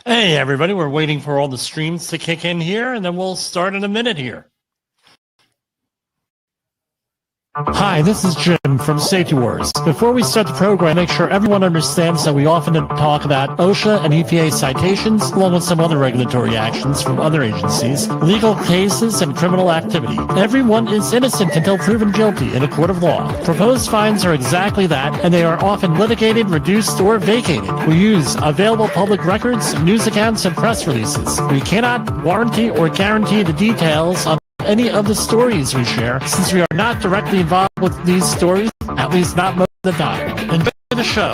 Hey, everybody, we're waiting for all the streams to kick in here, and then we'll start in a minute here. Hi, this is Jim from Safety Wars. Before we start the program, make sure everyone understands that we often talk about OSHA and EPA citations, along with some other regulatory actions from other agencies, legal cases, and criminal activity. Everyone is innocent until proven guilty in a court of law. Proposed fines are exactly that, and they are often litigated, reduced, or vacated. We use available public records, news accounts, and press releases. We cannot warranty or guarantee the details of any of the stories we share, since we are not directly involved with these stories, at least not most of the time. Enjoy the show.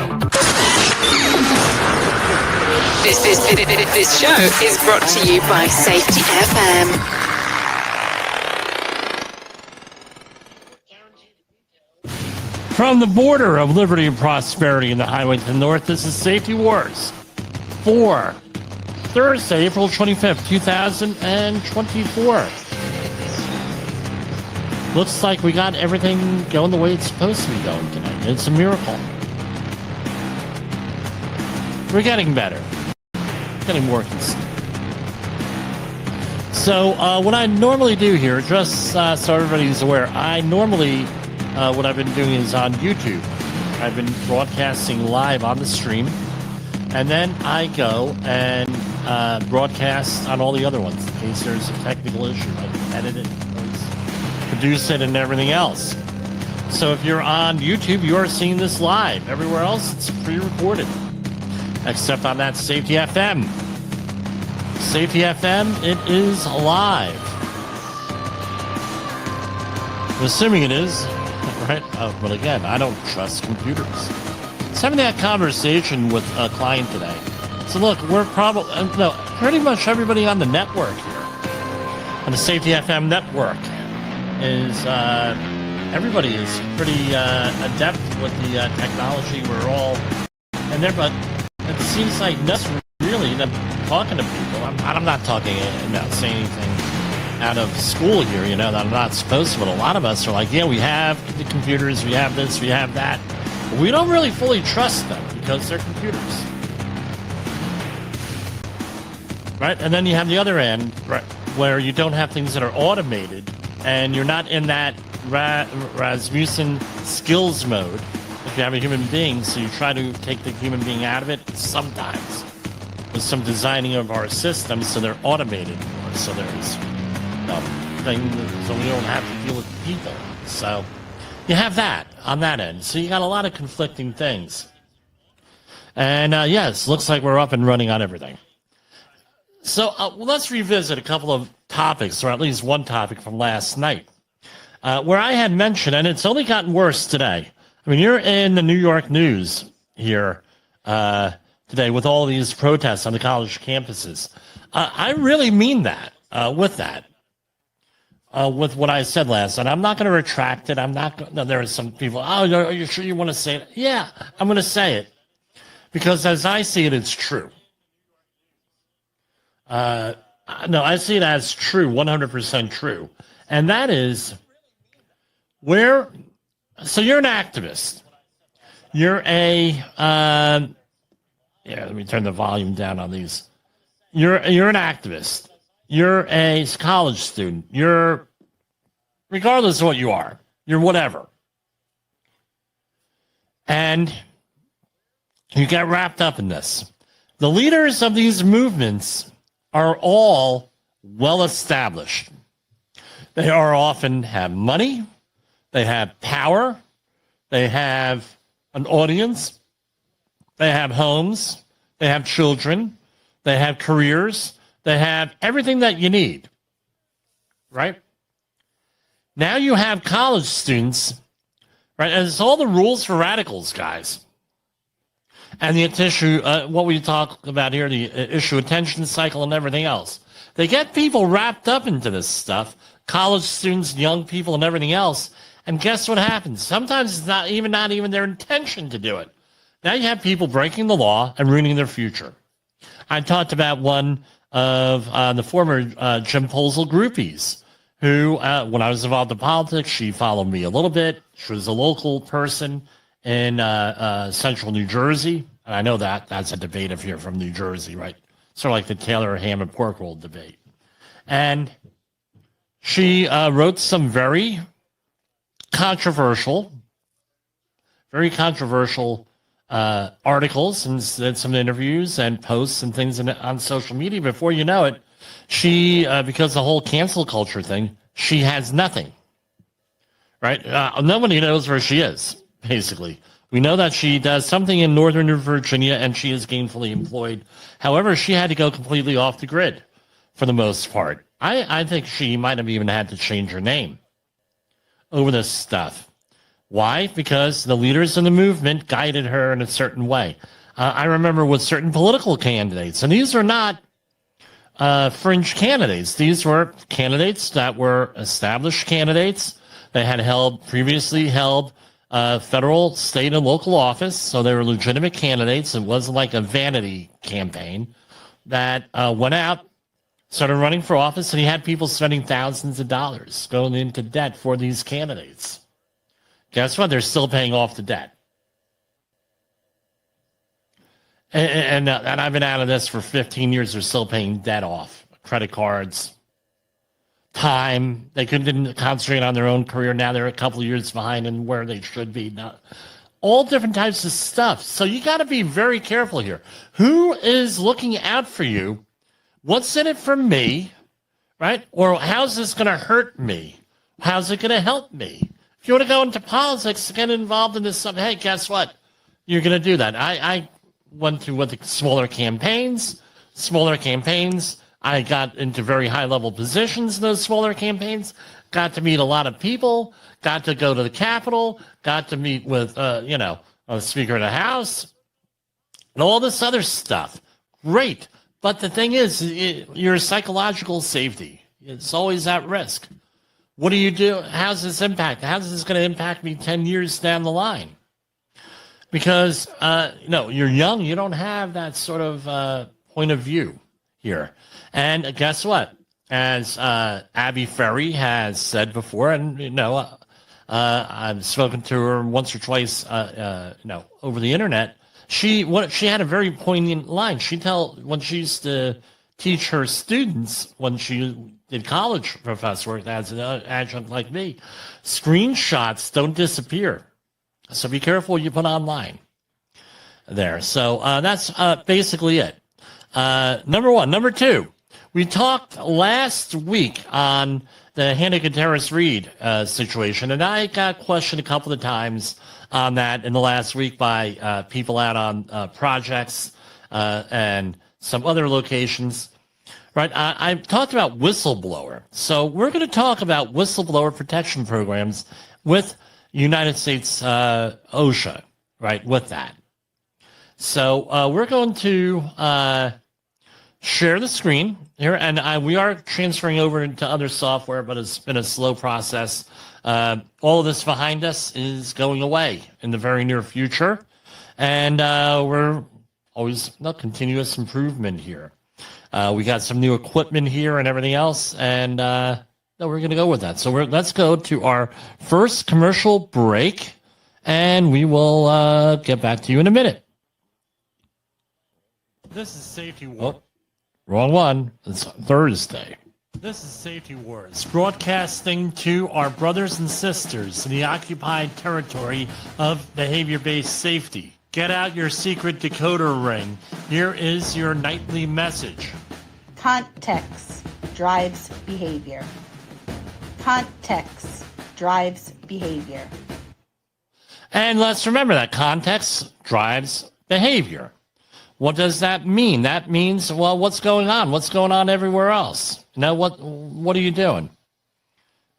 This show is brought to you by Safety FM. From the border of liberty and prosperity in the highway to the north, this is Safety Wars for Thursday, April 25th, 2024. Looks like we got everything going the way it's supposed to be going tonight. It's a miracle. We're getting better. Getting more consistent. So what I normally do here, just so everybody's aware, I normally, what I've been doing is on YouTube. I've been broadcasting live on the stream, and then I go and broadcast on all the other ones in case there's a technical issue. I can edit it, produce it, and everything else. So if you're on YouTube, you are seeing this live. Everywhere else, it's pre-recorded, except on that Safety FM. Safety FM, it is live. I'm assuming it is, right? But again, I don't trust computers. I was having that conversation with a client today. So look, we're probably, pretty much everybody on the network here, on the Safety FM network, is everybody is pretty adept with the technology. We're all in there, but it seems like nothing really them talking to people. I'm not talking about saying anything out of school here, that I'm not supposed to, but a lot of us are like, yeah, we have the computers, we have this, we have that. But we don't really fully trust them because they're computers. Right? And then you have the other end, right, where you don't have things that are automated, and you're not in that Rasmussen skills mode if you have a human being, so you try to take the human being out of it sometimes with some designing of our systems so they're automated more, so there's things so we don't have to deal with people. So you have that on that end. So you got a lot of conflicting things. And yes, looks like we're up and running on everything. So let's revisit a couple of topics, or at least one topic from last night, where I had mentioned, and it's only gotten worse today. I mean, you're in the New York news here today with all these protests on the college campuses. I really mean that, with what I said last night. I'm not going to retract it. I'm not. No, there are some people, are you sure you want to say it? Yeah, I'm going to say it. Because as I see it, it's true. No, I see it as true, 100% true. And that is so you're an activist. You're let me turn the volume down on these. You're an activist. You're a college student. Regardless of what you are, you're whatever. And you get wrapped up in this. The leaders of these movements are all well established. They are often have money, they have power, they have an audience, they have homes, they have children, they have careers, they have everything that you need, right? Now you have college students, right? And it's all the rules for radicals, guys. And the issue, what we talk about here, the issue attention cycle and everything else. They get people wrapped up into this stuff, college students, young people, and everything else. And guess what happens? Sometimes it's not even their intention to do it. Now you have people breaking the law and ruining their future. I talked about one of the former Jim Poesl groupies who, when I was involved in politics, she followed me a little bit. She was a local person in central New Jersey. And I know that's a debate if you're from New Jersey, right? sort of like the Taylor ham and pork roll debate. And she wrote some very controversial articles and did some interviews and posts and things on social media. Before you know it, she, because the whole cancel culture thing, she has nothing, right? Nobody knows where she is, basically. We know that she does something in Northern Virginia and she is gainfully employed. However, she had to go completely off the grid for the most part. I think she might have even had to change her name over this stuff. Why? Because the leaders in the movement guided her in a certain way. I remember with certain political candidates, and these are not fringe candidates. These were candidates that were established candidates. They had previously held federal, state, and local office, so they were legitimate candidates. It wasn't like a vanity campaign that went out, started running for office, and he had people spending thousands of dollars going into debt for these candidates. Guess what? They're still paying off the debt. And I've been out of this for 15 years. They're still paying debt off. Credit cards, time. They didn't concentrate on their own career. Now they're a couple of years behind in where they should be. Now, all different types of stuff. So you got to be very careful here. Who is looking out for you? What's in it for me, right? Or how's this going to hurt me? How's it going to help me? If you want to go into politics, get involved in this stuff, hey, guess what? You're going to do that. I went to the smaller campaigns. I got into very high-level positions in those smaller campaigns, got to meet a lot of people, got to go to the Capitol, got to meet with, the Speaker of the House, and all this other stuff. Great. But the thing is, your psychological safety, it's always at risk. What do you do? How's this impact? How's this going to impact me 10 years down the line? Because, you're young. You don't have that sort of point of view here. And guess what? As Abby Ferry has said before, and, I've spoken to her once or twice, over the internet. She had a very poignant line. When she used to teach her students, when she did college professor work as an adjunct like me, screenshots don't disappear. So be careful what you put online there. So that's basically it. Number one. Number two, we talked last week on the Hannah Gutierrez-Reed situation, and I got questioned a couple of times on that in the last week by people out on projects and some other locations. Right, I talked about whistleblower. So we're going to talk about whistleblower protection programs with United States OSHA, right, with that. So we're going to share the screen here, and we are transferring over into other software, but it's been a slow process. All of this behind us is going away in the very near future, and we're always continuous improvement here. We got some new equipment here and everything else, and we're going to go with that. So let's go to our first commercial break, and we will get back to you in a minute. This is Safety Wars. Oh, wrong one. It's Thursday. This is Safety Wars, broadcasting to our brothers and sisters in the occupied territory of behavior-based safety. Get out your secret decoder ring. Here is your nightly message. Context drives behavior. Context drives behavior. And let's remember that context drives behavior. What does that mean? That means, well, what's going on? What's going on everywhere else? What are you doing?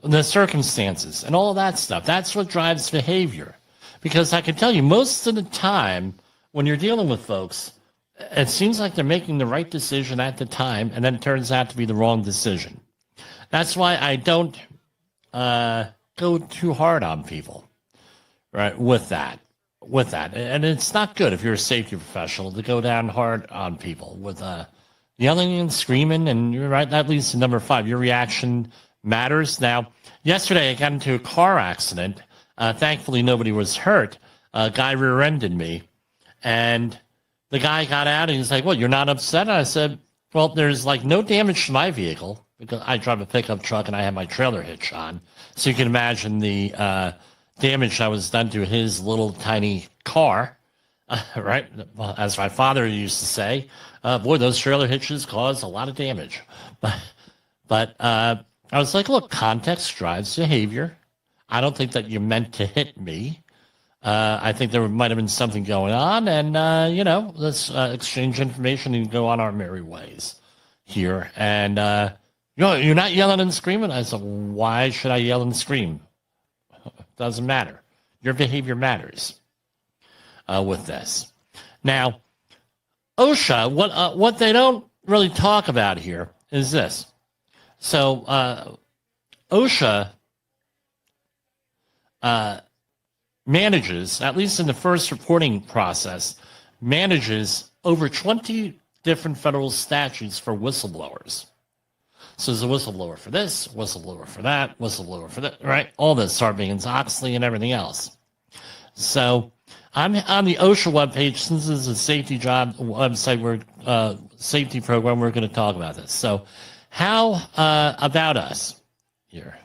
The circumstances and all of that stuff. That's what drives behavior. Because I can tell you, most of the time when you're dealing with folks, it seems like they're making the right decision at the time, and then it turns out to be the wrong decision. That's why I don't go too hard on people, right, with that. And it's not good if you're a safety professional to go down hard on people with yelling and screaming, and you're right, that leads to number 5. Your reaction matters. Now, yesterday I got into a car accident. Thankfully, nobody was hurt. A guy rear-ended me, and the guy got out, and he's like, "What, you're not upset?" And I said, Well, there's like no damage to my vehicle because I drive a pickup truck and I have my trailer hitch on. So you can imagine the damage that was done to his little tiny car, right? Well, as my father used to say, boy, those trailer hitches cause a lot of damage. But I was like, look, context drives behavior. I don't think that you meant to hit me. I think there might have been something going on, and let's exchange information and go on our merry ways here. And you're not yelling and screaming. I said, why should I yell and scream? Doesn't matter. Your behavior matters with this. Now, OSHA, what they don't really talk about here is this. So OSHA manages, at least in the first reporting process, manages over 20 different federal statutes for whistleblowers. So there's a whistleblower for this, whistleblower for that, whistleblower for that, right? All this, Sarbanes-Oxley and everything else. So I'm on the OSHA webpage. Since this is a safety job website, safety program, we're going to talk about this. So how about us here?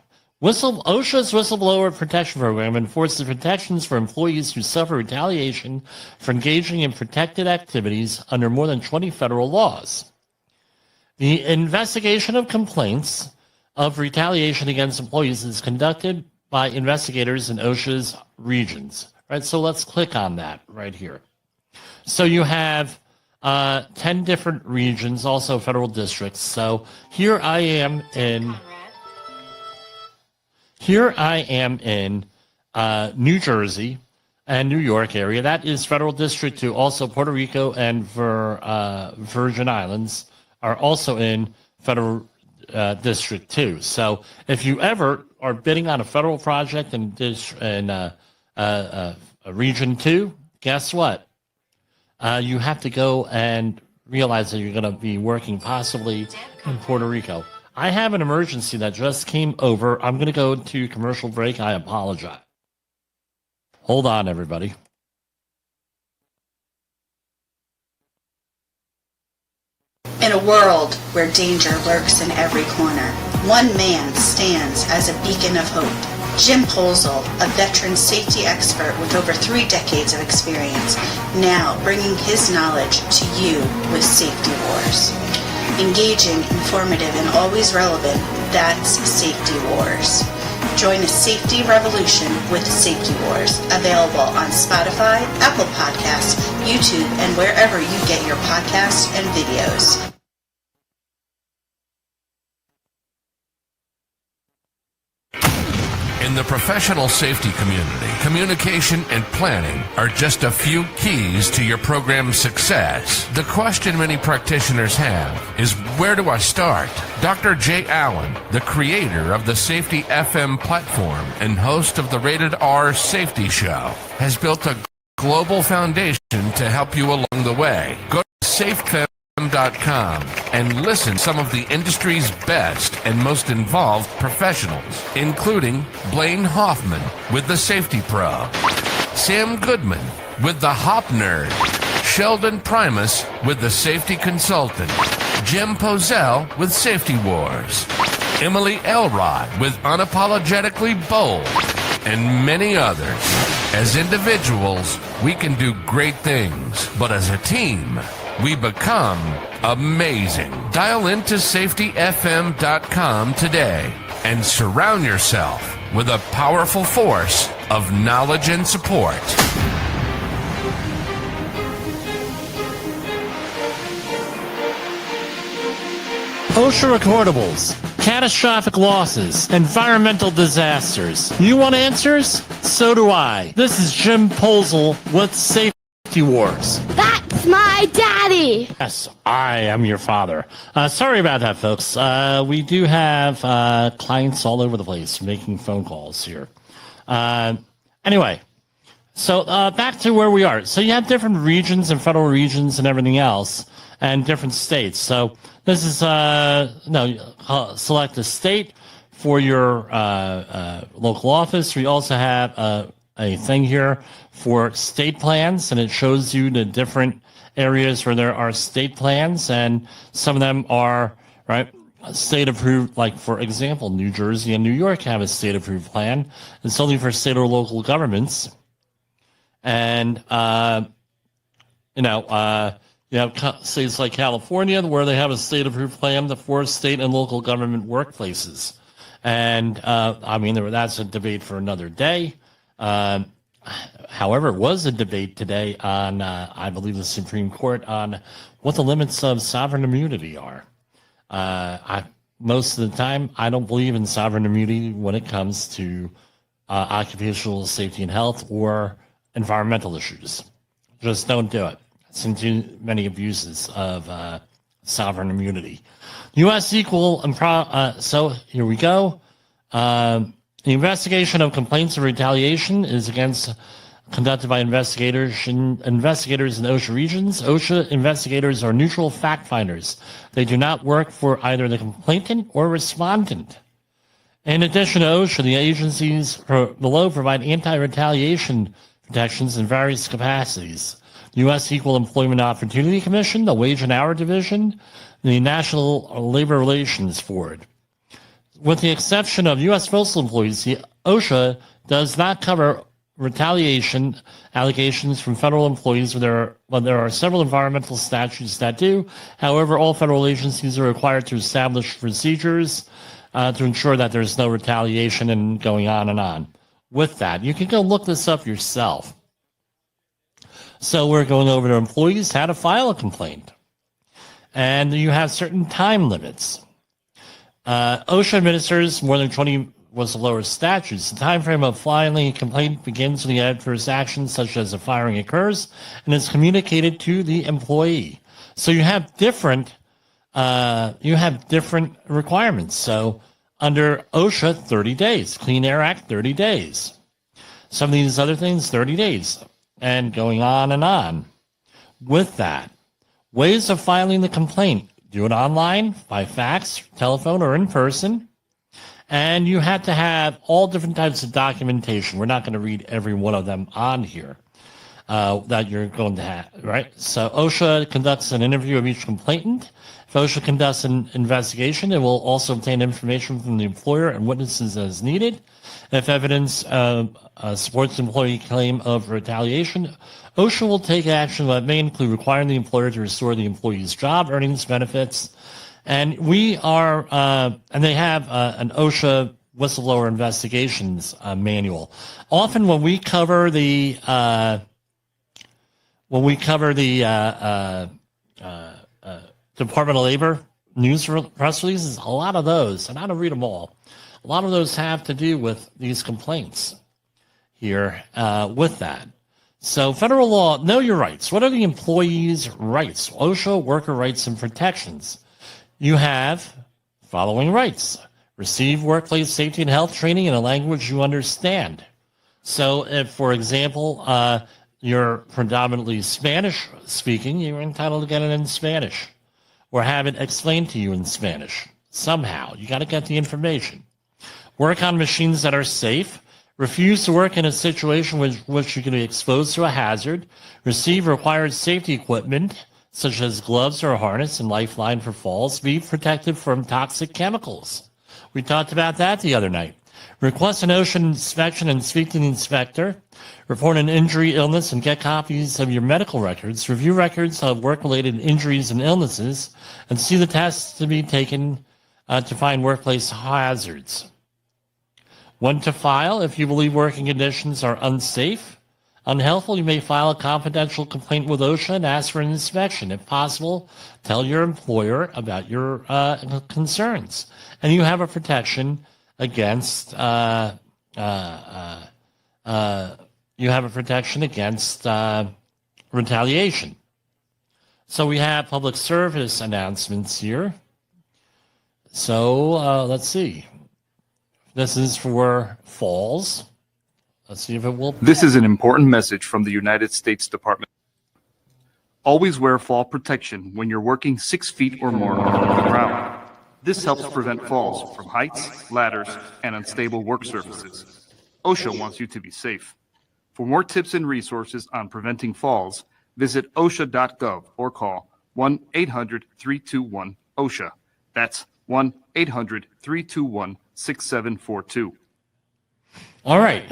OSHA's Whistleblower Protection Program enforces protections for employees who suffer retaliation for engaging in protected activities under more than 20 federal laws. The investigation of complaints of retaliation against employees is conducted by investigators in OSHA's regions. Right, so let's click on that right here. So you have 10 different regions, also federal districts. So here I am in New Jersey and New York area. That is federal district 2. Also Puerto Rico and Virgin Islands are also in federal district 2. So if you ever are bidding on a federal project in region 2, guess what? You have to go and realize that you're going to be working possibly in Puerto Rico. I have an emergency that just came over. I'm going to go to commercial break. I apologize. Hold on, everybody. In a world where danger lurks in every corner, one man stands as a beacon of hope. Jim Poesl, a veteran safety expert with over 3 decades of experience, now bringing his knowledge to you with Safety Wars. Engaging, informative, and always relevant, that's Safety Wars. Join a safety revolution with Safety Wars, available on Spotify, Apple Podcasts, YouTube, and wherever you get your podcasts and videos. In the professional safety community, communication and planning are just a few keys to your program's success. The question many practitioners have is, where do I start? Dr. Jay Allen, the creator of the Safety FM platform and host of the Rated R Safety Show, has built a global foundation to help you along the way. Go to safefm.com and listen to some of the industry's best and most involved professionals, including Blaine Hoffman with the Safety Pro, Sam Goodman with the Hop Nerd, Sheldon Primus with the Safety Consultant, Jim Poesl with Safety Wars, Emily Elrod with Unapologetically Bold, and many others. As individuals, we can do great things, but as a team, we become amazing. Dial into safetyfm.com today and surround yourself with a powerful force of knowledge and support. OSHA recordables, catastrophic losses, environmental disasters. You want answers? So do I. This is Jim Poesl with Safety Wars. That's my daddy. Yes, I am your father. Sorry about that, folks. We do have clients all over the place making phone calls here. Anyway, so back to where we are. So you have different regions and federal regions and everything else, and different states. So this is select a state for your local office. We also have a thing here for state plans, and it shows you the different areas where there are state plans, and some of them are right state approved. Like for example, New Jersey and New York have a state approved plan. It's only for state or local governments, and you have states like California where they have a state approved plan for state and local government workplaces. And that's a debate for another day. However, it was a debate today on, I believe, the Supreme Court on what the limits of sovereign immunity are. Most of the time, I don't believe in sovereign immunity when it comes to occupational safety and health or environmental issues. Just don't do it. Seen too many abuses of sovereign immunity. U.S. equal, so here we go. The investigation of complaints of retaliation is conducted by investigators in OSHA regions. OSHA investigators are neutral fact finders. They do not work for either the complainant or respondent. In addition to OSHA, the agencies below provide anti-retaliation protections in various capacities. U.S. Equal Employment Opportunity Commission, the Wage and Hour Division, the National Labor Relations Board. With the exception of U.S. postal employees, the OSHA does not cover retaliation allegations from federal employees. There are several environmental statutes that do. However, all federal agencies are required to establish procedures to ensure that there's no retaliation and going on and on. With that, you can go look this up yourself. So we're going over to employees, how to file a complaint. And you have certain time limits. OSHA administers more than 20 whistleblower statutes. The time frame of filing a complaint begins when the adverse action, such as a firing, occurs and is communicated to the employee. So you have different requirements. So under OSHA, 30 days. Clean Air Act, 30 days. Some of these other things, 30 days. And going on and on. With that, ways of filing the complaint. Do it online, by fax, telephone, or in person. And you have to have all different types of documentation. We're not going to read every one of them on here that you're going to have, right? So OSHA conducts an interview of each complainant. If OSHA conducts an investigation, it will also obtain information from the employer and witnesses as needed. If evidence supports the employee claim of retaliation, OSHA will take action that may include requiring the employer to restore the employee's job, earnings, benefits. And we are, and they have an OSHA whistleblower investigations manual. Often when we cover the Department of Labor news press releases, a lot of those, and I don't read them all. A lot of those have to do with these complaints here with that. So federal law, know your rights. What are the employee's rights? OSHA worker rights and protections. You have following rights. Receive workplace safety and health training in a language you understand. So if, for example, you're predominantly Spanish speaking, you're entitled to get it in Spanish or have it explained to you in Spanish. Somehow, you got to get the information. Work on machines that are safe. Refuse to work in a situation which you can be exposed to a hazard. Receive required safety equipment, such as gloves or a harness and lifeline for falls. Be protected from toxic chemicals. We talked about that the other night. Request an OSHA inspection and speak to the inspector. Report an injury, illness, and get copies of your medical records. Review records of work-related injuries and illnesses, and see the tests to be taken to find workplace hazards. When to file. If you believe working conditions are unsafe, unhealthful, you may file a confidential complaint with OSHA and ask for an inspection. If possible, tell your employer about your concerns. And you have a protection against retaliation. So we have public service announcements here. So let's see. This is for falls. Let's see if it will. This is an important message from the United States Department. Always wear fall protection when you're working 6 feet or more off the ground. This helps prevent falls from heights, ladders, and unstable work surfaces. OSHA wants you to be safe. For more tips and resources on preventing falls, visit OSHA.gov or call 1-800-321-OSHA. That's 1-800-321-6742. All right.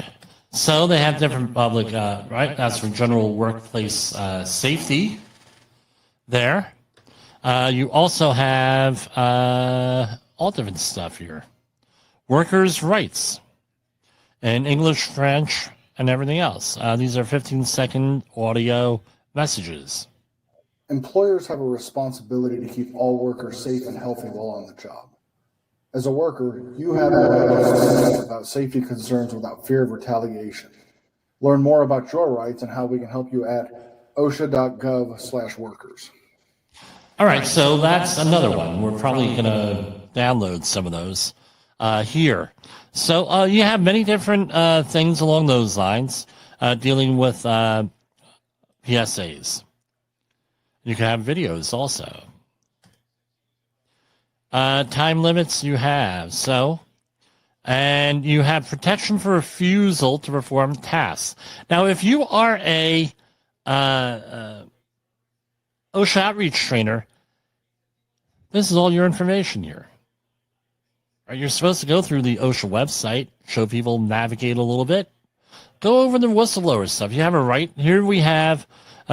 So they have different public, right? That's for general workplace safety there. You also have all different stuff here. Workers' rights in English, French, and everything else. These are 15-second audio messages. Employers have a responsibility to keep all workers safe and healthy while on the job. As a worker, you have the right to speak about safety concerns without fear of retaliation. Learn more about your rights and how we can help you at osha.gov/workers. All right, so that's another one. We're probably going to download some of those here. So you have many different things along those lines dealing with PSAs. You can have videos also. Time limits you have. So, and you have protection for refusal to perform tasks. Now, if you are a OSHA outreach trainer, this is all your information here. Right, you're supposed to go through the OSHA website, show people, navigate a little bit, go over the whistleblower stuff. You have a right. Here we have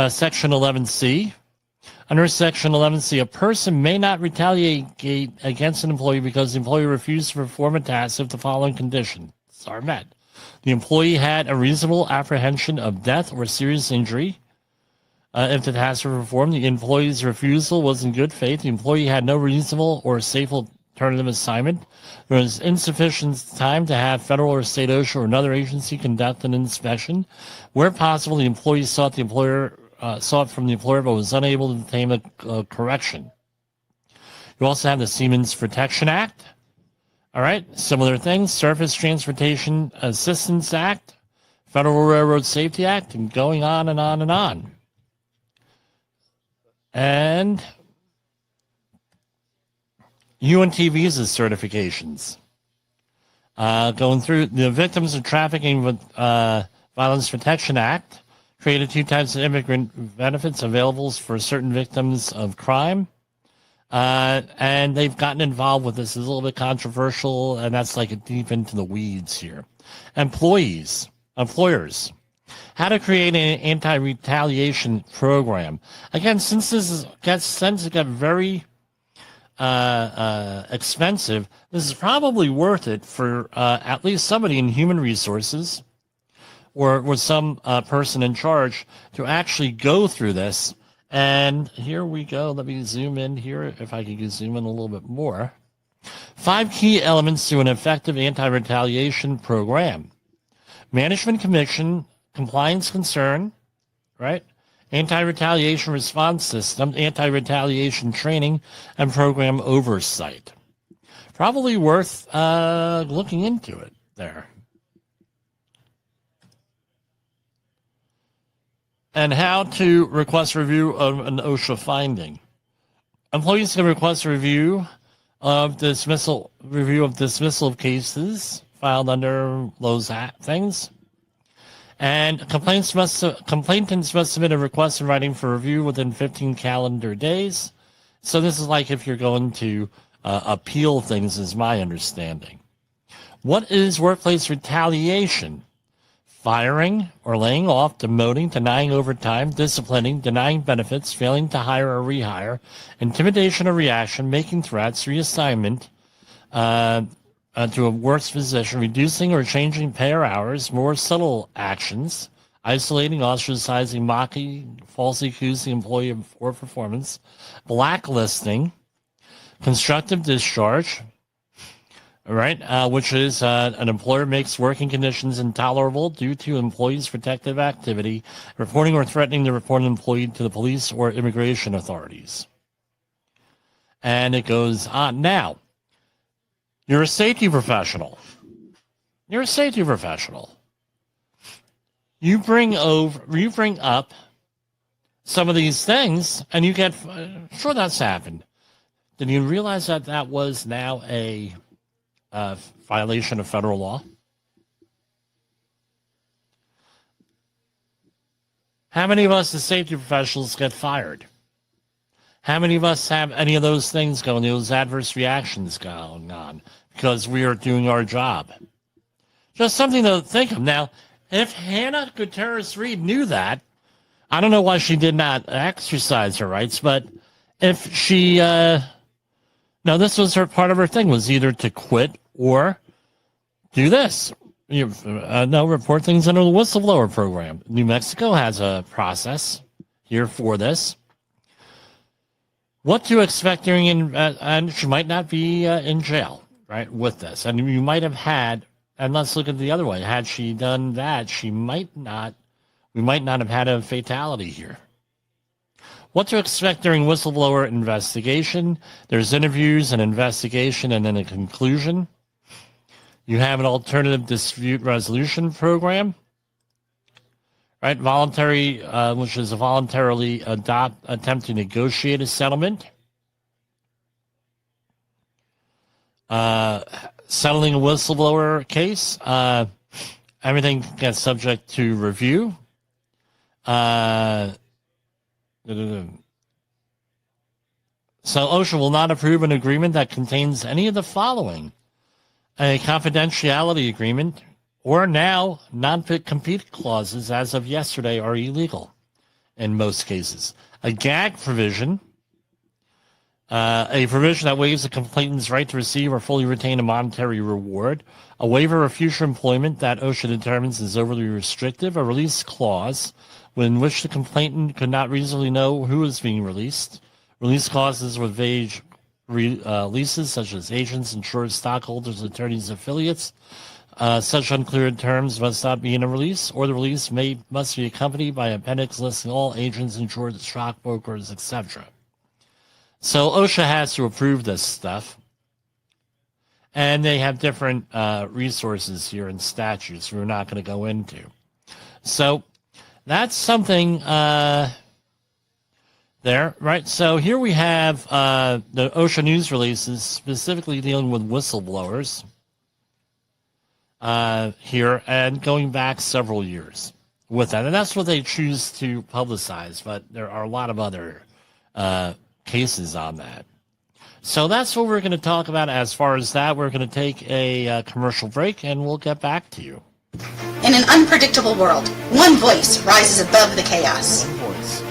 Section 11C. Under Section 11C, a person may not retaliate against an employee because the employee refused to perform a task if the following conditions are met. The employee had a reasonable apprehension of death or serious injury. If the tasks were performed, the employee's refusal was in good faith. The employee had no reasonable or safe alternative assignment. There was insufficient time to have federal or state OSHA or another agency conduct an inspection. Where possible, the employee sought from the employer but was unable to obtain a correction. You also have the Seamen's Protection Act. All right, similar things. Surface Transportation Assistance Act, Federal Railroad Safety Act, and going on and on and on. And UNT visa certifications. Going through the Victims of Trafficking with Violence Protection Act, created 2 types of immigrant benefits available for certain victims of crime. And they've gotten involved with this. It's a little bit controversial, and that's like deep into the weeds here. Employers, how to create an anti-retaliation program. Again, since it got very expensive, this is probably worth it for at least somebody in human resources or with some person in charge to actually go through this. And here we go. Let me zoom in here, if I could zoom in a little bit more. 5 key elements to an effective anti-retaliation program. Management commission, compliance concern, right? Anti-retaliation response system, anti-retaliation training, and program oversight. Probably worth looking into it there. And how to request review of an OSHA finding. Employees can request a review of dismissal of cases filed under those things. And complainants must submit a request in writing for review within 15 calendar days. So this is like if you're going to appeal things, is my understanding. What is workplace retaliation? Firing or laying off, demoting, denying overtime, disciplining, denying benefits, failing to hire or rehire, intimidation or reaction, making threats, reassignment to a worse position, reducing or changing pay or hours, more subtle actions, isolating, ostracizing, mocking, falsely accusing the employee of poor performance, blacklisting, constructive discharge, right, which is an employer makes working conditions intolerable due to employee's protective activity, reporting or threatening the reported employee to the police or immigration authorities. And it goes on. Now, you're a safety professional. You bring up some of these things, and you get, sure, that's happened. Did you realize that was now a violation of federal law? How many of us as safety professionals get fired? How many of us have any of those things going, those adverse reactions going on because we are doing our job? Just something to think of. Now, if Hannah Gutierrez-Reed knew that, I don't know why she did not exercise her rights, but if she, this was her part of her thing, was either to quit or do this. Report things under the whistleblower program. New Mexico has a process here for this. What to expect during, and she might not be in jail, right, with this. And you might have had, and let's look at the other way. Had she done that, we might not have had a fatality here. What to expect during whistleblower investigation. There's interviews, an investigation, and then a conclusion. You have an alternative dispute resolution program, right? Voluntary, which is a voluntarily attempt to negotiate a settlement. Settling a whistleblower case. Everything gets subject to review. So OSHA will not approve an agreement that contains any of the following: a confidentiality agreement, or now non-compete clauses as of yesterday are illegal in most cases. A gag provision, a provision that waives a complainant's right to receive or fully retain a monetary reward, a waiver of future employment that OSHA determines is overly restrictive, a release clause in which the complainant could not reasonably know who is being released, release clauses with vague leases such as agents, insurers, stockholders, attorneys, affiliates. Such unclear terms must not be in a release, or the release must be accompanied by an appendix listing all agents, insurers, stockbrokers, etc. So OSHA has to approve this stuff, and they have different resources here and statutes we're not going to go into. So that's something there, right? So here we have the OSHA news releases specifically dealing with whistleblowers here and going back several years with that. And that's what they choose to publicize, but there are a lot of other cases on that. So that's what we're going to talk about as far as that. We're going to take a commercial break, and we'll get back to you. In an unpredictable world, one voice rises above the chaos. One voice.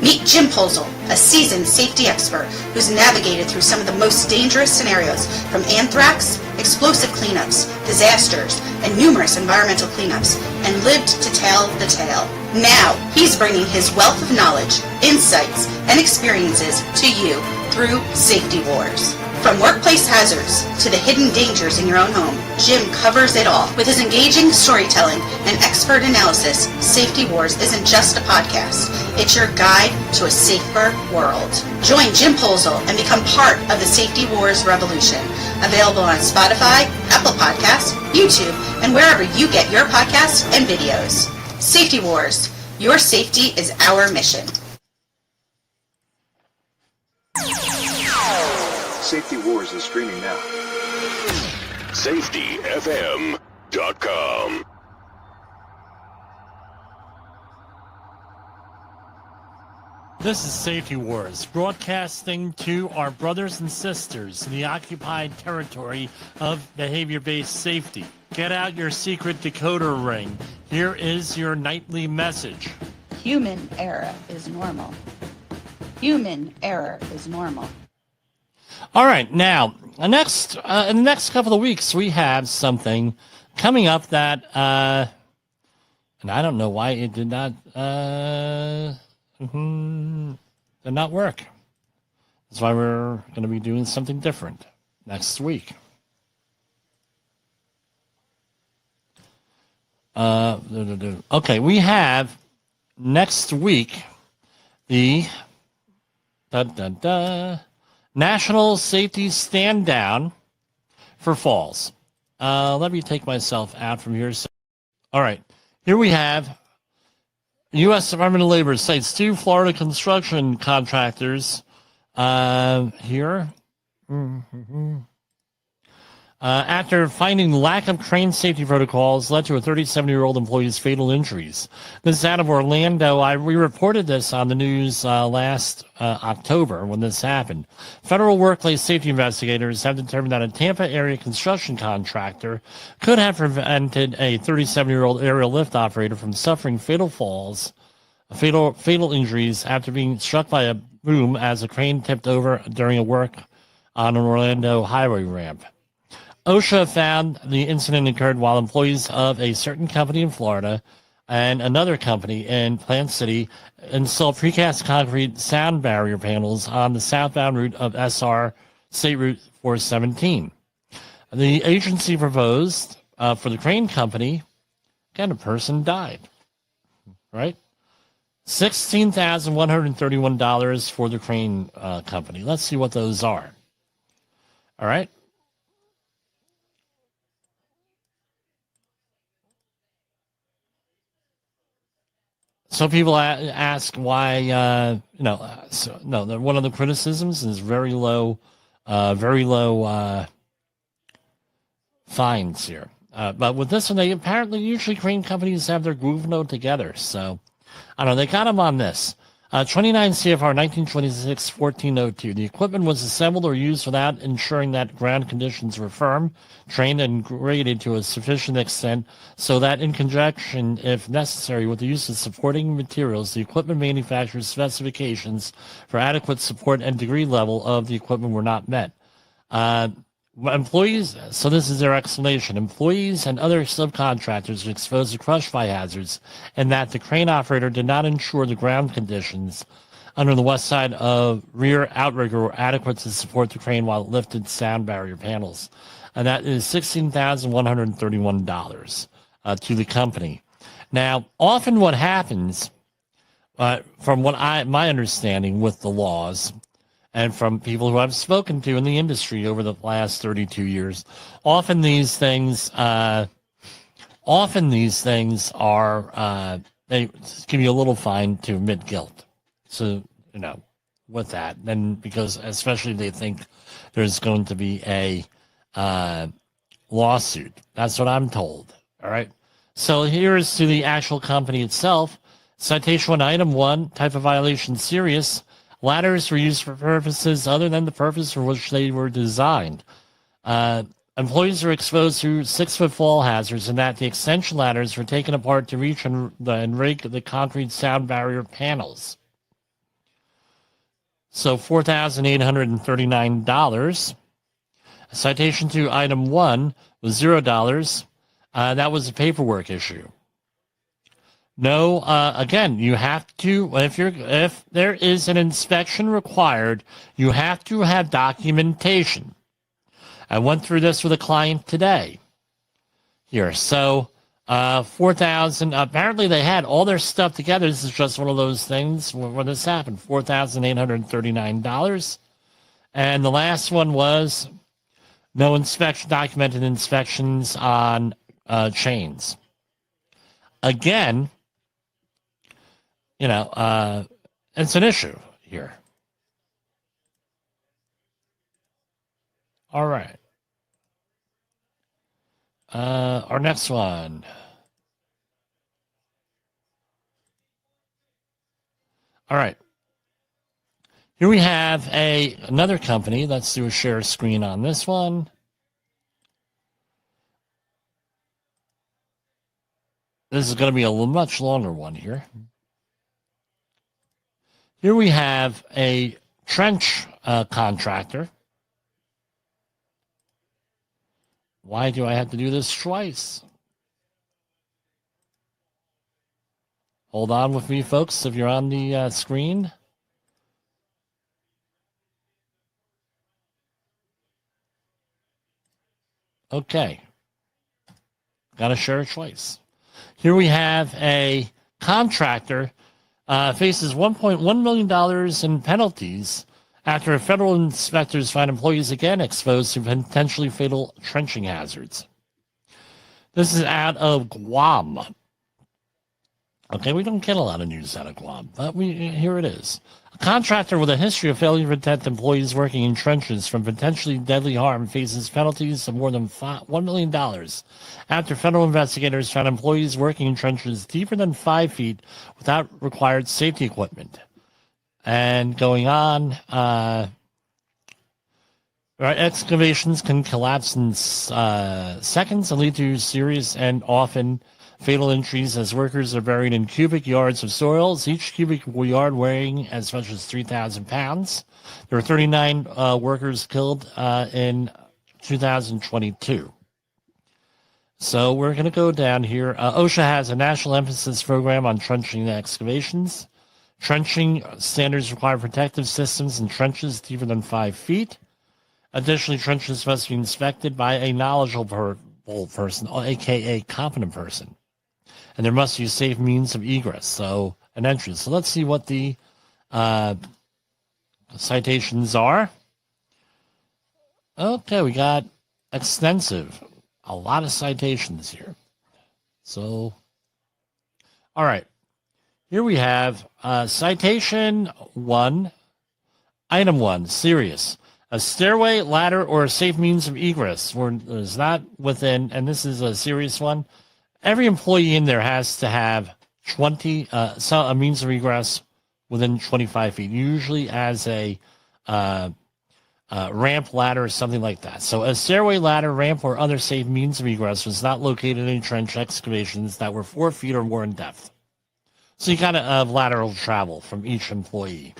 Meet Jim Poesl, a seasoned safety expert who's navigated through some of the most dangerous scenarios, from anthrax, explosive cleanups, disasters, and numerous environmental cleanups, and lived to tell the tale. Now, he's bringing his wealth of knowledge, insights, and experiences to you through Safety Wars. From workplace hazards to the hidden dangers in your own home, Jim covers it all. With his engaging storytelling and expert analysis, Safety Wars isn't just a podcast. It's your guide to a safer world. Join Jim Poesl and become part of the Safety Wars revolution. Available on Spotify, Apple Podcasts, YouTube, and wherever you get your podcasts and videos. Safety Wars. Your safety is our mission. Safety Wars is streaming now. SafetyFM.com. This is Safety Wars, broadcasting to our brothers and sisters in the occupied territory of behavior-based safety. Get out your secret decoder ring. Here is your nightly message. Human error is normal. Human error is normal. All right, now, in the next couple of weeks, we have something coming up that, and I don't know why it did not work. That's why we're going to be doing something different next week. Okay, we have next week the National Safety Stand Down for Falls. Let me take myself out from here. All right, here we have U.S. Department of Labor cites 2 Florida construction contractors here. after finding lack of crane safety protocols led to a 37-year-old employee's fatal injuries. This is out of Orlando. We reported this on the news last October when this happened. Federal workplace safety investigators have determined that a Tampa area construction contractor could have prevented a 37-year-old aerial lift operator from suffering fatal injuries after being struck by a boom as a crane tipped over during a work on an Orlando highway ramp. OSHA found the incident occurred while employees of a certain company in Florida and another company in Plant City installed precast concrete sound barrier panels on the southbound route of SR State Route 417. The agency proposed for the crane company, again, a person died, right? $16,131 for the crane company. Let's see what those are. All right. So people ask why, one of the criticisms is very low fines here. But with this one, they apparently usually crane companies have their groove note together. So I don't know, they got them on this. 29 CFR 1926-1402. The equipment was assembled or used without ensuring that ground conditions were firm, trained, and graded to a sufficient extent so that in conjunction, if necessary, with the use of supporting materials, the equipment manufacturer's specifications for adequate support and degree level of the equipment were not met. Employees, so this is their explanation, employees and other subcontractors were exposed to crush fly hazards and that the crane operator did not ensure the ground conditions under the west side of rear outrigger were adequate to support the crane while it lifted sound barrier panels. And that is $16,131 to the company. Now, often what happens, from what my understanding with the laws, and from people who I've spoken to in the industry over the last 32 years, often these things are, they give you a little fine to admit guilt. So, with that, then because especially they think there's going to be a lawsuit. That's what I'm told. All right. So here's to the actual company itself. Citation 1, item 1, type of violation serious. Ladders were used for purposes other than the purpose for which they were designed. Employees were exposed to 6-foot fall hazards and that the extension ladders were taken apart to reach and rake the concrete sound barrier panels. So $4,839. Citation 2, item 1 was $0. That was a paperwork issue. No, again, you have to, if there is an inspection required, you have to have documentation. I went through this with a client today here. So, 4,000, apparently they had all their stuff together. This is just one of those things when this happened, $4,839. And the last one was no documented inspections on chains. Again, it's an issue here. All right. Our next one. All right. Here we have another company. Let's do a share screen on this one. This is going to be a much longer one here. Here we have a trench contractor. Why do I have to do this twice? Hold on with me, folks, if you're on the screen. Okay. Got to share it twice. Here we have a contractor faces $1.1 million in penalties after federal inspectors find employees again exposed to potentially fatal trenching hazards. This is out of Guam. Okay, we don't get a lot of news out of Guam, but here it is. A contractor with a history of failure to protect employees working in trenches from potentially deadly harm faces penalties of more than $1 million after federal investigators found employees working in trenches deeper than 5 feet without required safety equipment. And going on, excavations can collapse in seconds and lead to serious and often fatal injuries as workers are buried in cubic yards of soils, each cubic yard weighing as much as 3,000 pounds. There were 39 workers killed in 2022. So we're going to go down here. OSHA has a national emphasis program on trenching and excavations. Trenching standards require protective systems in trenches deeper than 5 feet. Additionally, trenches must be inspected by a knowledgeable person, aka competent person. And there must be a safe means of egress, so an entrance. So let's see what the citations are. Okay, we got extensive, a lot of citations here. So, all right, here we have citation 1, item 1, serious. A stairway, ladder, or a safe means of egress where is not within, and this is a serious one. Every employee in there has to have a means of egress within 25 feet, usually as a ramp, ladder, or something like that. So a stairway, ladder, ramp, or other safe means of egress was not located in trench excavations that were 4 feet or more in depth. So you got to have lateral travel from each employee.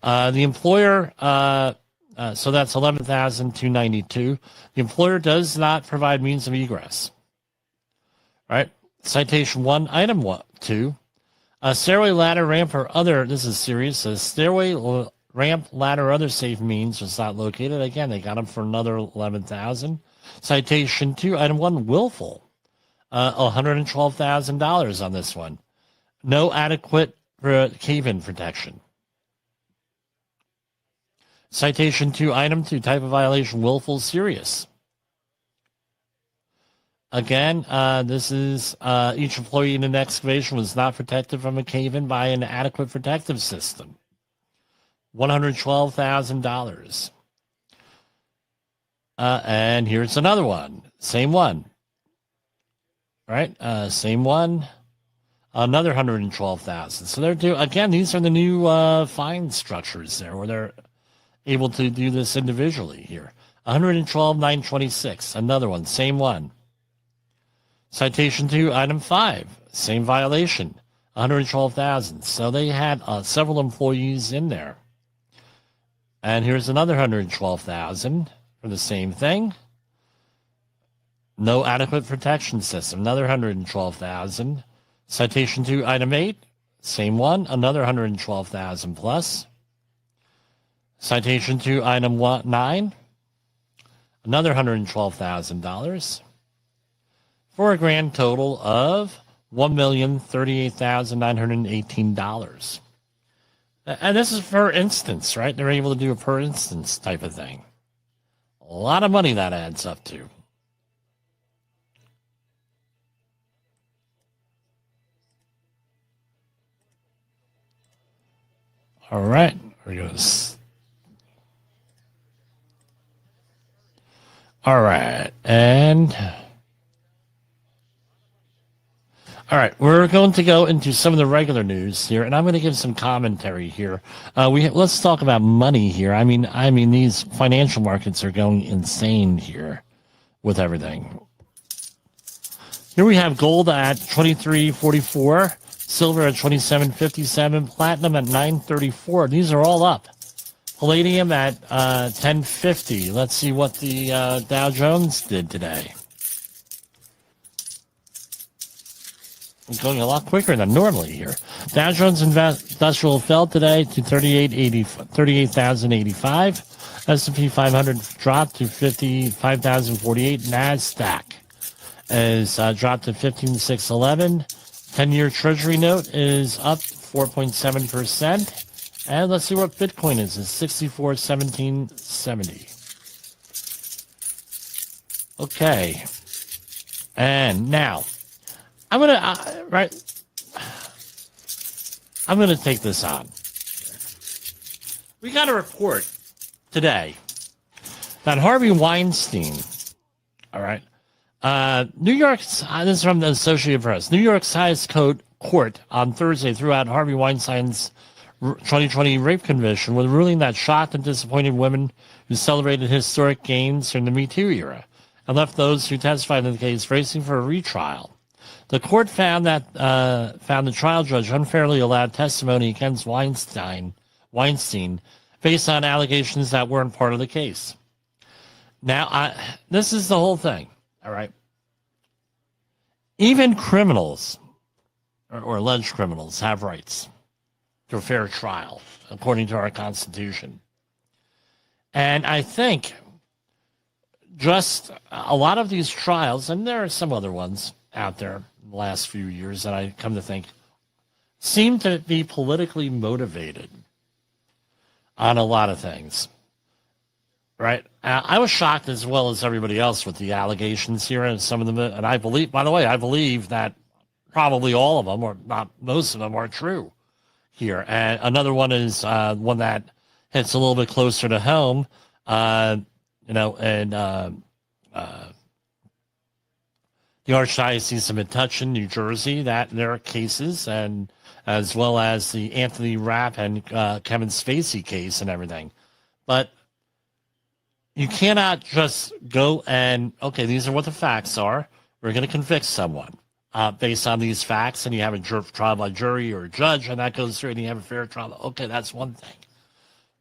The employer, so that's 11,292. The employer does not provide means of egress. Right. Citation 1, item 2. A stairway, ladder, ramp, or other, this is serious, a stairway, ramp, ladder, or other safe means was not located. Again, they got them for another 11,000. Citation 2, item 1, willful. $112,000 on this one. No adequate cave-in protection. Citation 2, item 2, type of violation, willful, serious. Again, this is each employee in an excavation was not protected from a cave-in by an adequate protective system. $112,000. And here's another one. Same one. Right? Same one. Another $112,000. So they're due, again, these are the new fine structures there where they're able to do this individually here. $112,926. Another one. Same one. Citation 2, item 5, same violation, $112,000. So they had several employees in there. And here's another $112,000 for the same thing. No adequate protection system, another $112,000. Citation 2, item 8, same one, another $112,000 plus. Citation 2, item 9, another $112,000. For a grand total of $1,038,918. And this is per instance, right? They're able to do a per instance type of thing. A lot of money that adds up to. All right, we're going to. All right, and. All right, we're going to go into some of the regular news here, and I'm going to give some commentary here. Let's talk about money here. I mean, these financial markets are going insane here with everything. Here we have gold at $23.44, silver at $27.57, platinum at $9.34. These are all up. Palladium at $10.50. Let's see what the Dow Jones did today. It's going a lot quicker than normally here. Dow Jones Industrial fell today to 38,085. S&P 500 dropped to 55,048. NASDAQ is dropped to 15,611. 10-year Treasury note is up 4.7%. And let's see what Bitcoin is. It's 64,1770. Okay. And now, I'm gonna take this on. we got a report today that Harvey Weinstein, all right, New York's, this is from the Associated Press, New York's highest court on Thursday threw out Harvey Weinstein's 2020 rape conviction with a ruling that shocked and disappointed women who celebrated historic gains during the Me Too era and left those who testified in the case racing for a retrial. The court found the trial judge unfairly allowed testimony against Weinstein based on allegations that weren't part of the case. Now, this is the whole thing, all right? Even criminals or alleged criminals have rights to a fair trial, according to our Constitution. And I think just a lot of these trials, and there are some other ones out there in the last few years that I come to think, seem to be politically motivated on a lot of things. Right. I was shocked as well as everybody else with the allegations here, and some of them. And I believe, by the way, I believe that probably all of them, or not most of them, are true here. And another one is one that hits a little bit closer to home, and the Archdiocese of Metuchen, New Jersey, that there are cases, and as well as the Anthony Rapp and Kevin Spacey case and everything. But you cannot just go and, okay, these are what the facts are. We're going to convict someone based on these facts, and you have a trial by jury or a judge, and that goes through, and you have a fair trial. Okay, that's one thing.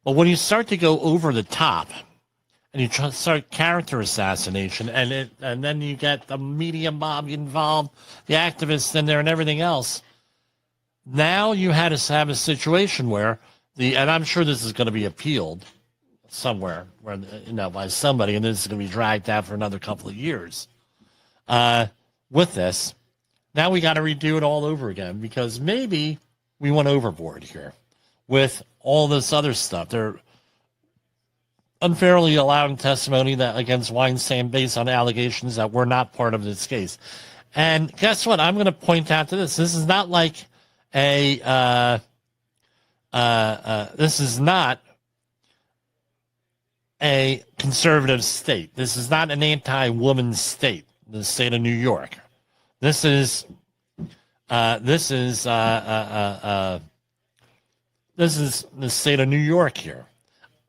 But when you start to go over the top, and you try to start character assassination, and then you get the media mob involved, the activists in there, and everything else, now you had to have a situation where and I'm sure this is going to be appealed somewhere, where by somebody, and this is going to be dragged out for another couple of years. With this, now we got to redo it all over again, because maybe we went overboard here with all this other stuff. They're unfairly allowing testimony that against Weinstein based on allegations that were not part of this case. And guess what? I'm going to point out to this. This is not like this is not a conservative state. This is not an anti-woman state, the state of New York. This is the state of New York here.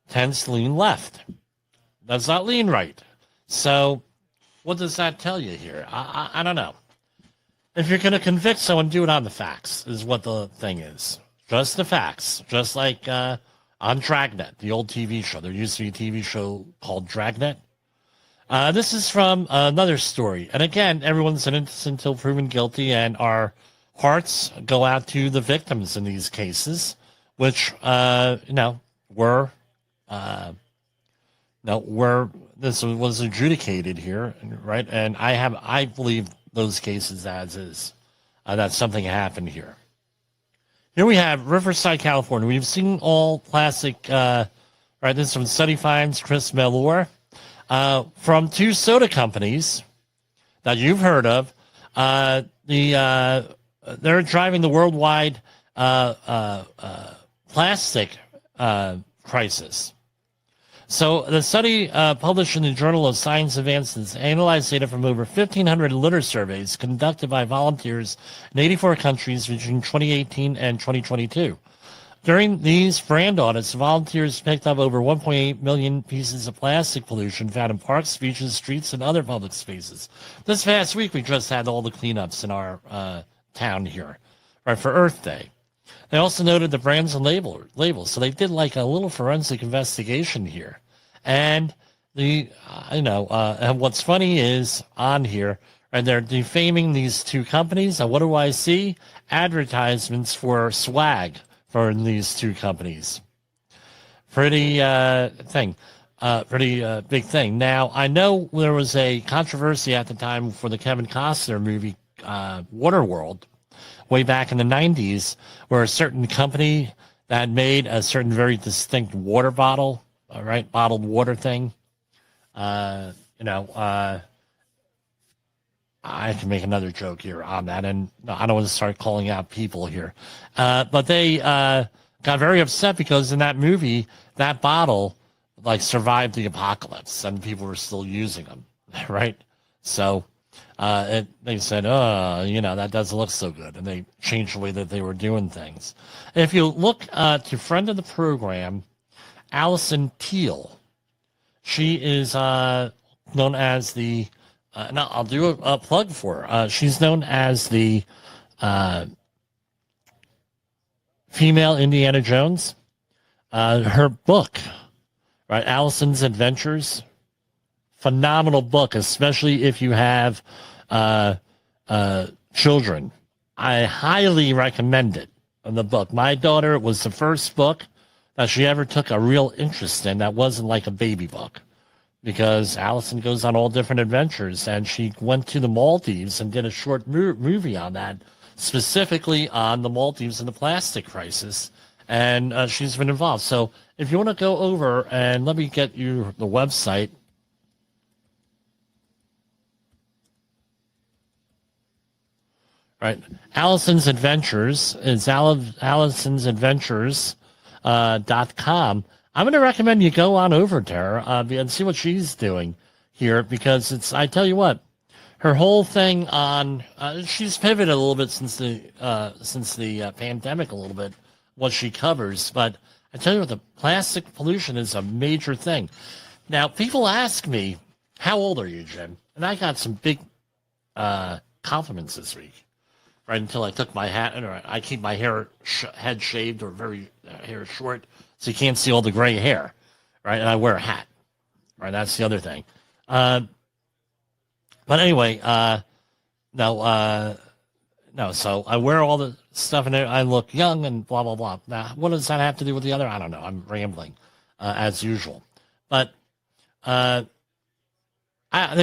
Tends to lean left. Does not lean right. So what does that tell you here? I don't know. If you're going to convict someone, do it on the facts, is what the thing is. Just the facts. Just like on Dragnet, the old TV show. There used to be a TV show called Dragnet. This is from another story. And again, everyone's innocent until proven guilty, and our hearts go out to the victims in these cases, which, were this was adjudicated here, right? And I believe those cases as is, that something happened here. Here we have Riverside, California. We've seen all plastic, right? This is from Study Finds, Chris Mellor, from two soda companies that you've heard of. They're driving the worldwide plastic crisis. So the study published in the Journal of Science Advances analyzed data from over 1,500 litter surveys conducted by volunteers in 84 countries between 2018 and 2022. During these brand audits, volunteers picked up over 1.8 million pieces of plastic pollution found in parks, beaches, streets, and other public spaces. This past week, we just had all the cleanups in our town here, right, for Earth Day. They also noted the brands and labels. So they did like a little forensic investigation here. And and what's funny is on here, and they're defaming these two companies. And what do I see? Advertisements for swag for these two companies. Pretty big thing. Now, I know there was a controversy at the time for the Kevin Costner movie, Waterworld, way back in the 90s, where a certain company that made a certain very distinct water bottle, bottled water thing. I can make another joke here on that, and I don't want to start calling out people here. But they got got very upset because in that movie, that bottle like survived the apocalypse and people were still using them, right? So they said, that doesn't look so good. And they changed the way that they were doing things. If you look to friend of the program, Allison Teal, she is known as the, I'll do a plug for her. She's known as the female Indiana Jones. Her book, right, Allison's Adventures, phenomenal book, especially if you have children. I highly recommend it. In the book, my daughter, it was the first book that she ever took a real interest in that wasn't like a baby book, because Allison goes on all different adventures, and she went to the Maldives and did a short movie on that, specifically on the Maldives and the plastic crisis, and she's been involved. So if you want to go over, and let me get you the website. Right. Allison's Adventures is Allison's Adventures.com. I'm going to recommend you go on over to her and see what she's doing here, because I tell you what, her whole thing on, she's pivoted a little bit since the pandemic a little bit, what she covers. But I tell you what, the plastic pollution is a major thing. Now, people ask me, how old are you, Jim? And I got some big compliments this week. Right until I took my hat, or I keep my head shaved or very hair short, so you can't see all the gray hair, right? And I wear a hat, right? That's the other thing. But anyway, no. So I wear all the stuff in there. I look young and blah blah blah. Now, what does that have to do with the other? I don't know. I'm rambling, as usual. But they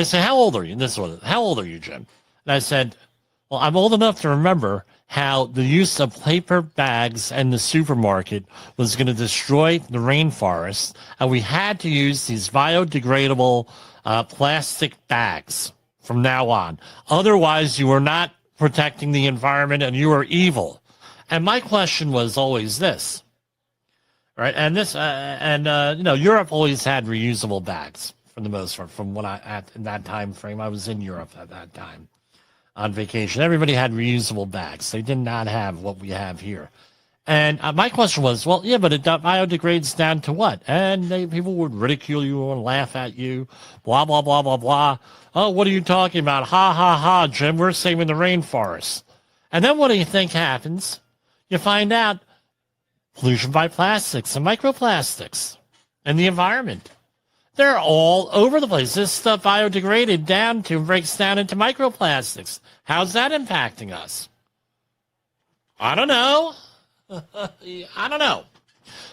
say, "How old are you?" And this one, "How old are you, Jim?" And I said, well, I'm old enough to remember how the use of paper bags in the supermarket was going to destroy the rainforest, and we had to use these biodegradable plastic bags from now on. Otherwise, you were not protecting the environment, and you were evil. And my question was always this, right? And this, Europe always had reusable bags for the most part. From when in that time frame, I was in Europe at that time. On vacation, everybody had reusable bags. They did not have what we have here. And my question was, well, yeah, but it biodegrades down to what? And people would ridicule you and laugh at you, blah, blah, blah, blah, blah. Oh, what are you talking about? Ha, ha, ha, Jim, we're saving the rainforest. And then what do you think happens? You find out pollution by plastics and microplastics in the environment. They're all over the place. This stuff biodegraded down to breaks down into microplastics. How's that impacting us? I don't know. I don't know.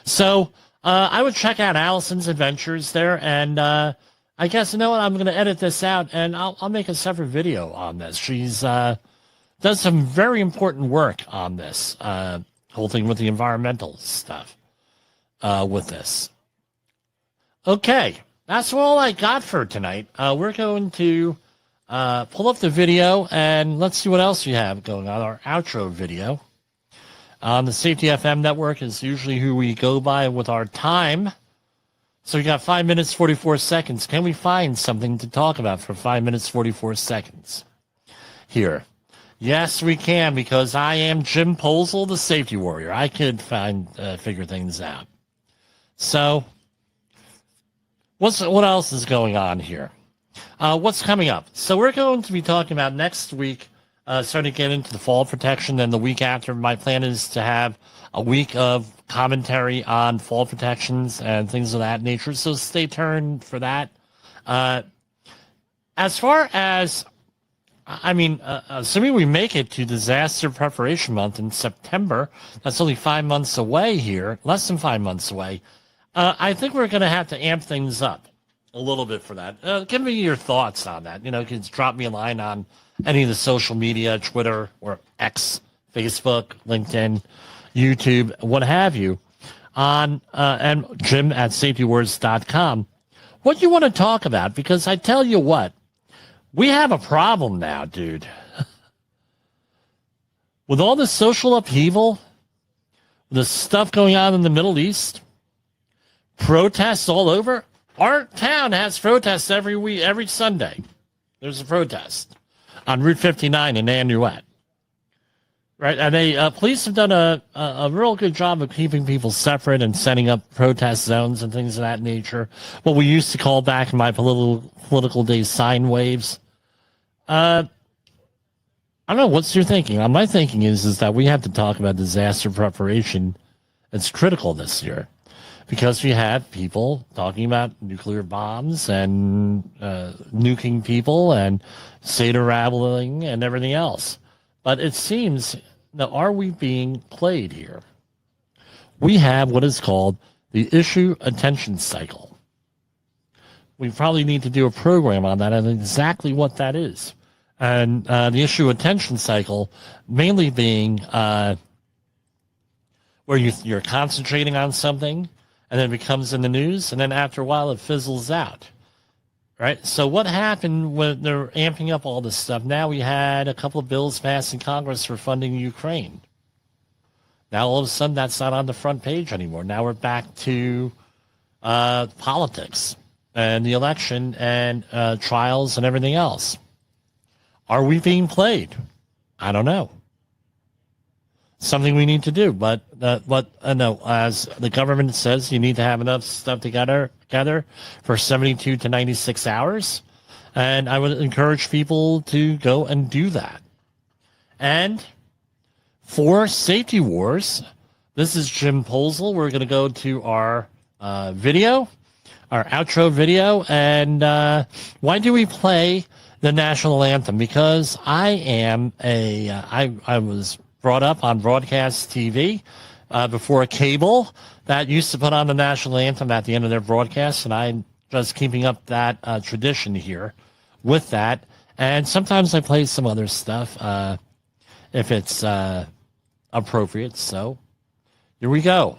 So I would check out Allison's Adventures there, and I guess, you know what, I'm going to edit this out, and I'll make a separate video on this. She's does some very important work on this whole thing with the environmental stuff with this. Okay. That's all I got for tonight. We're going to pull up the video, and let's see what else we have going on. Our outro video on the Safety FM network is usually who we go by with our time. So we got 5 minutes, 44 seconds. Can we find something to talk about for 5 minutes, 44 seconds here? Yes, we can, because I am Jim Poesl, the safety warrior. I could figure things out. So what else is going on here? What's coming up? So we're going to be talking about next week, starting to get into the fall protection. Then the week after, my plan is to have a week of commentary on fall protections and things of that nature. So stay tuned for that. As far as, assuming we make it to Disaster Preparation Month in September, that's only 5 months away here, less than 5 months away. I think we're going to have to amp things up a little bit for that. Give me your thoughts on that. You can drop me a line on any of the social media, Twitter or X, Facebook, LinkedIn, YouTube, what have you, on and Jim at safetywords.com. What you want to talk about, because I tell you what, we have a problem now, dude. With all the social upheaval, the stuff going on in the Middle East, protests all over. Our town has protests every week, every Sunday. There's a protest on Route 59 in Nanuet. Right, and they police have done a real good job of keeping people separate and setting up protest zones and things of that nature. What we used to call back in my political days sine waves. I don't know. What's your thinking? My thinking is that we have to talk about disaster preparation. It's critical this year because we have people talking about nuclear bombs and nuking people and Seder rattling and everything else. But it seems, now, are we being played here? We have what is called the issue attention cycle. We probably need to do a program on that and exactly what that is. And the issue attention cycle mainly being where you're concentrating on something and then it becomes in the news, and then after a while it fizzles out. Right. So what happened when they're amping up all this stuff? Now we had a couple of bills passed in Congress for funding Ukraine. Now all of a sudden that's not on the front page anymore. Now we're back to politics and the election and trials and everything else. Are we being played? I don't know. Something we need to do, but no, as the government says, you need to have enough stuff together for 72 to 96 hours, and I would encourage people to go and do that. And for Safety Wars, this is Jim Poesl. We're going to go to our video, our outro video, and why do we play the national anthem? Because I am I was brought up on broadcast TV before cable that used to put on the national anthem at the end of their broadcast, and I'm just keeping up that tradition here with that. And sometimes I play some other stuff if it's appropriate. So here we go.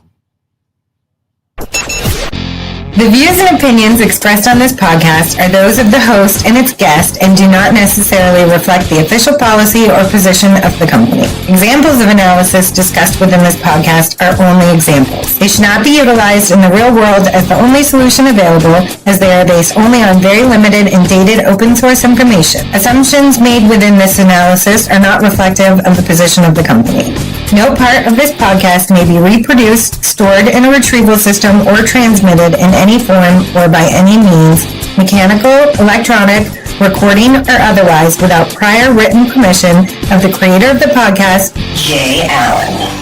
The views and opinions expressed on this podcast are those of the host and its guest and do not necessarily reflect the official policy or position of the company. Examples of analysis discussed within this podcast are only examples. They should not be utilized in the real world as the only solution available, as they are based only on very limited and dated open source information. Assumptions made within this analysis are not reflective of the position of the company. No part of this podcast may be reproduced, stored in a retrieval system, or transmitted in any form or by any means, mechanical, electronic, recording, or otherwise, without prior written permission of the creator of the podcast, Jay Allen.